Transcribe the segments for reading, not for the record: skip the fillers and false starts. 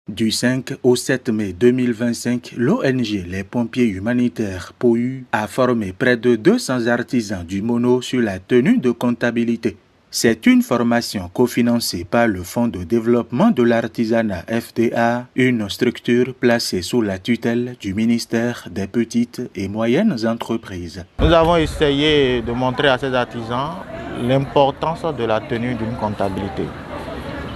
Du 5 au 7 mai 2025, l'ONG Les Pompiers Humanitaires POHU a formé près de 200 artisans du Mono sur la tenue de comptabilité. C'est une formation cofinancée par le Fonds de développement de l'artisanat FDA, une structure placée sous la tutelle du ministère des Petites et Moyennes Entreprises. Nous avons essayé de montrer à ces artisans l'importance de la tenue d'une comptabilité.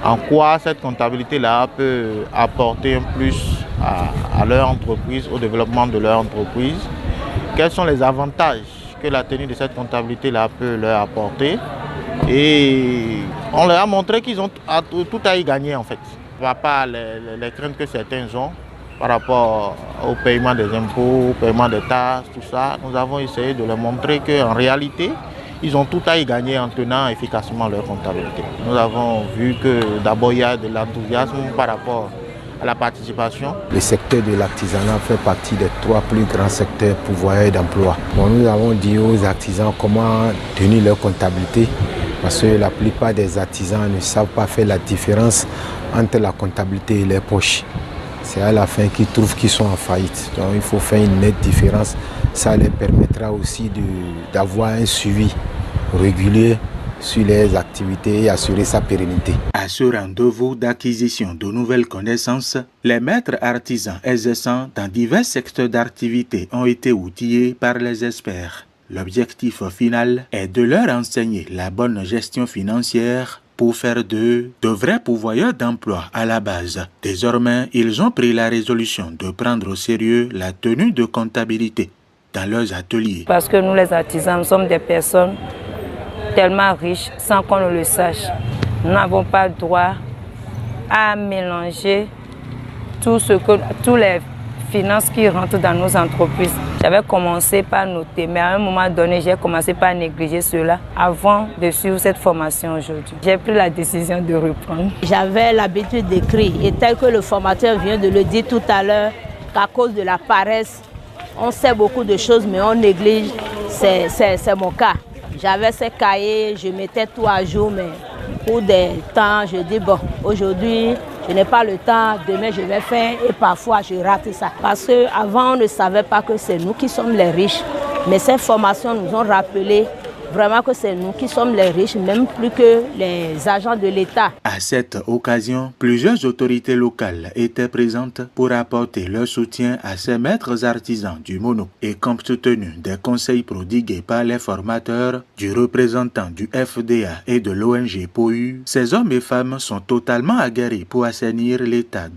En quoi cette comptabilité-là peut apporter un plus à leur entreprise, au développement de leur entreprise. Quels sont les avantages que la tenue de cette comptabilité-là peut leur apporter. Et on leur a montré qu'ils ont tout à y gagner en fait. On ne va pas les craintes que certains ont par rapport au paiement des impôts, au paiement des taxes, tout ça. Nous avons essayé de leur montrer qu'en réalité, ils ont tout à y gagner en tenant efficacement leur comptabilité. Nous avons vu que d'abord il y a de l'enthousiasme par rapport à la participation. Le secteur de l'artisanat fait partie des 3 plus grands secteurs pourvoyeurs d'emploi. Nous avons dit aux artisans comment tenir leur comptabilité parce que la plupart des artisans ne savent pas faire la différence entre la comptabilité et les poches. C'est à la fin qu'ils trouvent qu'ils sont en faillite. Donc il faut faire une nette différence. Ça leur permettra aussi d'avoir un suivi régulier sur les activités et assurer sa pérennité. À ce rendez-vous d'acquisition de nouvelles connaissances, les maîtres artisans exerçant dans divers secteurs d'activité ont été outillés par les experts. L'objectif final est de leur enseigner la bonne gestion financière pour faire d'eux de vrais pourvoyeurs d'emploi à la base. Désormais, ils ont pris la résolution de prendre au sérieux la tenue de comptabilité dans leurs ateliers. Parce que nous les artisans, nous sommes des personnes tellement riches sans qu'on ne le sache. Nous n'avons pas le droit à mélanger tous les finances qui rentrent dans nos entreprises. J'avais commencé par noter, mais à un moment donné, j'ai commencé par négliger cela avant de suivre cette formation aujourd'hui. J'ai pris la décision de reprendre. J'avais l'habitude d'écrire et tel que le formateur vient de le dire tout à l'heure, qu'à cause de la paresse, on sait beaucoup de choses mais on néglige, c'est mon cas. J'avais ces cahiers, je mettais tout à jour, mais pour des temps, je dis bon, aujourd'hui, je n'ai pas le temps, demain je vais faire et parfois je rate ça. Parce qu'avant, on ne savait pas que c'est nous qui sommes les riches, mais ces formations nous ont rappelé vraiment que c'est nous qui sommes les riches, même plus que les agents de l'État. À cette occasion, plusieurs autorités locales étaient présentes pour apporter leur soutien à ces maîtres artisans du Mono. Et compte tenu des conseils prodigués par les formateurs, du représentant du FDA et de l'ONG POHU, ces hommes et femmes sont totalement aguerris pour assainir l'état de